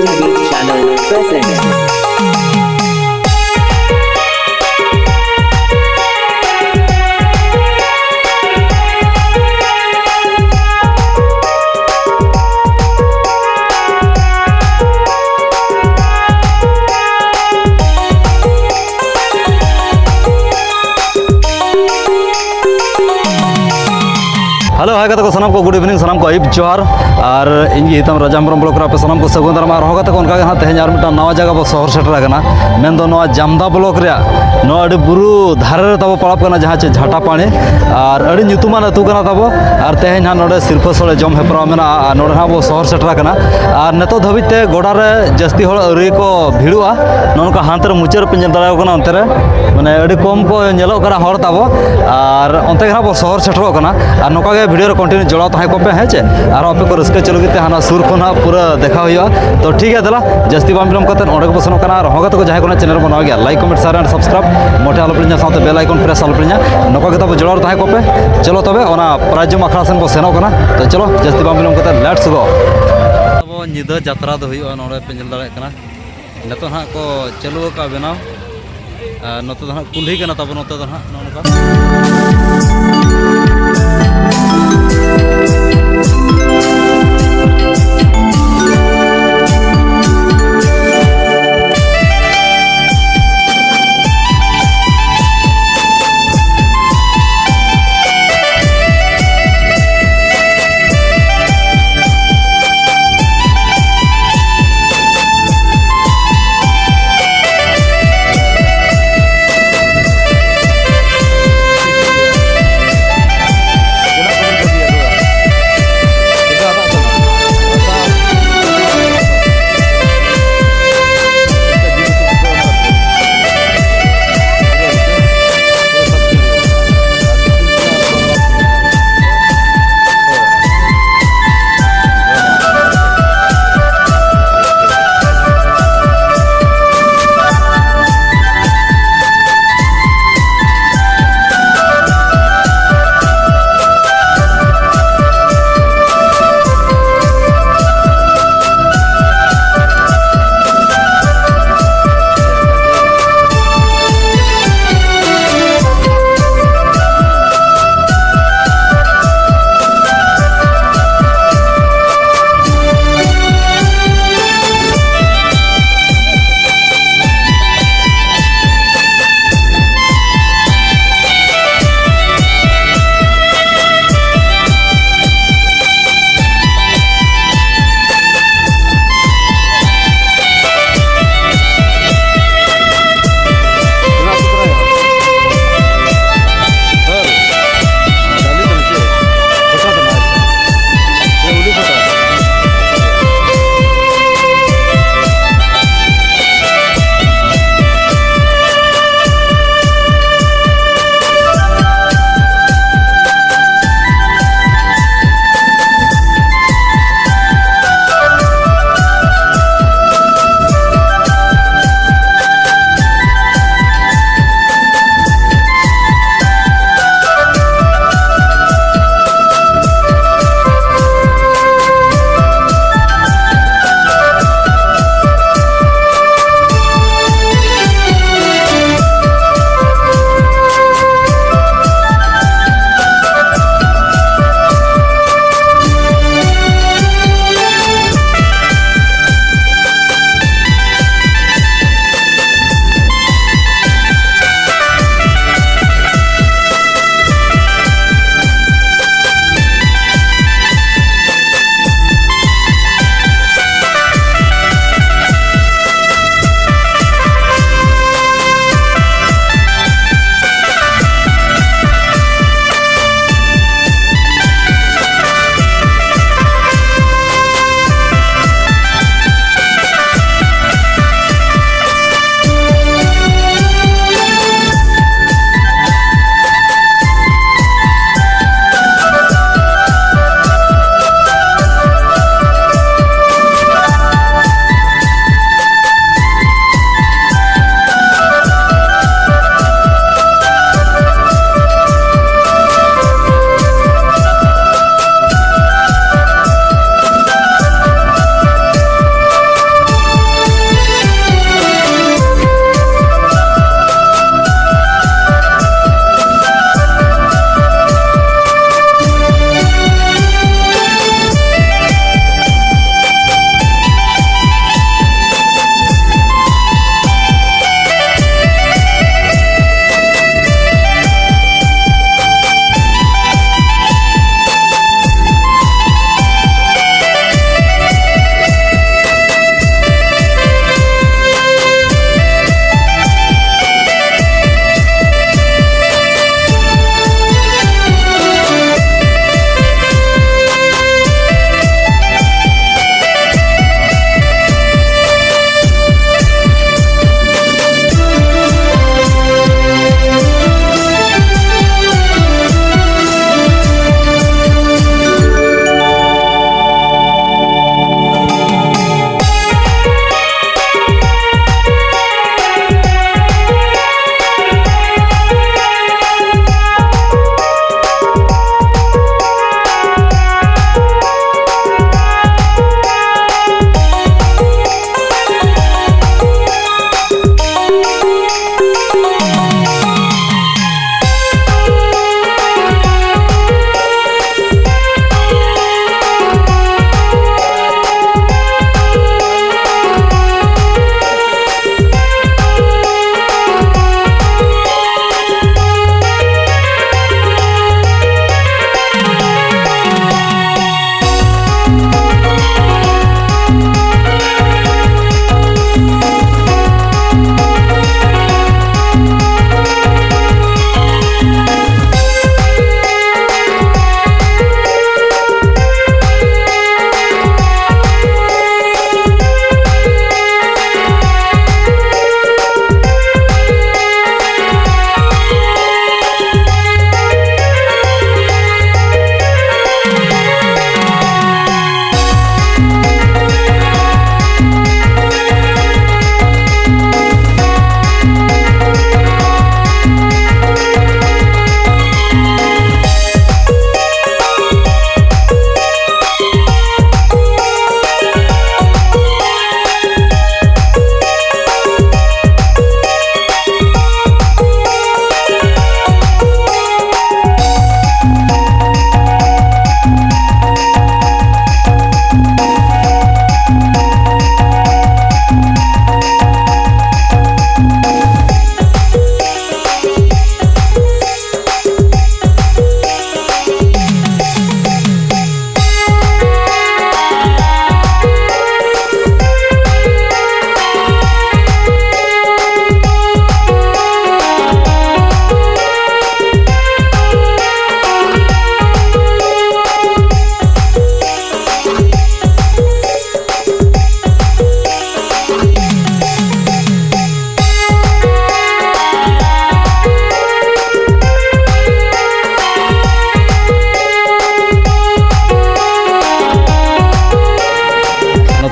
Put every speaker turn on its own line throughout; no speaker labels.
Sunny Beat Channel presents.
Hello hi कतको सनम को गुड इवनिंग सनम को आयुब जोहार और इंगी हितम राजा हेम्ब्रम ब्लॉक रे सनम को सगुन दाराम और होगा तक उनका हाँ तेज और मिट्टा नवा जगह बो शहर सेटर करना मेन दो नवा जामदा ब्लॉक रे नवा अड़ी बुरु धारे रे तबो पड़ाब करना जहाँ चे झाटा पानी और अड़ी ᱧᱩᱛᱩᱢᱟᱱ अतु करना तबो और तेज हाँ नोडे सिरफा सोले जम हेपरा मेना नोडे हाँ बो शहर सेटर करना और नेतो धाबित ते गोड़ा रे जस्ती होड़ अरी को भिड़ुआ नोनका हाथ रे मुचार पे नेल दाड़ा करना अंते रे माने अड़ी कम को नेलो करा होड़ तबो और अंते हाँ बो शहर सेटर करना और नोका गे वीडियो रे कंटिन्यू जोड़ा तहां को पे हेचे और आपे को रस्के चलो गते हाना सुर को ना पूरा देखा हुआ तो ठीक है दला जस्ती बाम बिलम करते ओडे को सनो कना और होगा तो जहां को चैनल बनावा गया लाइक कमेंट शेयर एंड सब्सक्राइब मोटे आलो प्रिन्या साथे बेल आइकन प्रेस आलो प्रिन्या नोका गता बो जोड़ा तहां को पे चलो तबे ओना प्राइज अखड़ा सेन को सेनो कना तो चलो जस्ती बाम बिलम करते लेट्स गो अब निदा यात्रा दो हुई नोडे पेंजल दाड़े कना नेतो हां को चलो का बनाव नतो हां कुल्ही कना तब नतो हां नोका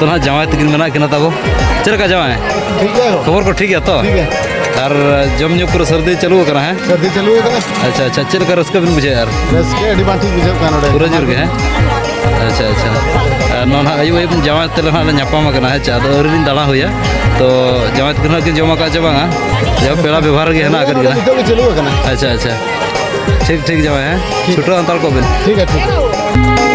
तो ना जमाई तकिन मेना किना ताबो चल का जमाई
ठीक है
खबर को ठीक है तो
ठीक है
और जम जो पूरा सर्दी चालू करना है
सर्दी चालू है ना
अच्छा अच्छा चल कर रस्का बिन बुझे यार
बस के अड़ी बात बुझे का नोडे
पूरा जोर के है अच्छा अच्छा नोना आयु आयु जमाई तेल ना ᱧᱟᱯᱟᱢ करना है चादर औरिन दाड़ा होया तो जमाई तकिन किन जमा का जबांगा जब पेड़ा व्यवहार के है ना कर गना
तो चालू है ना
अच्छा अच्छा ठीक ठीक जमाई है छुटो अंतर को बिन
ठीक है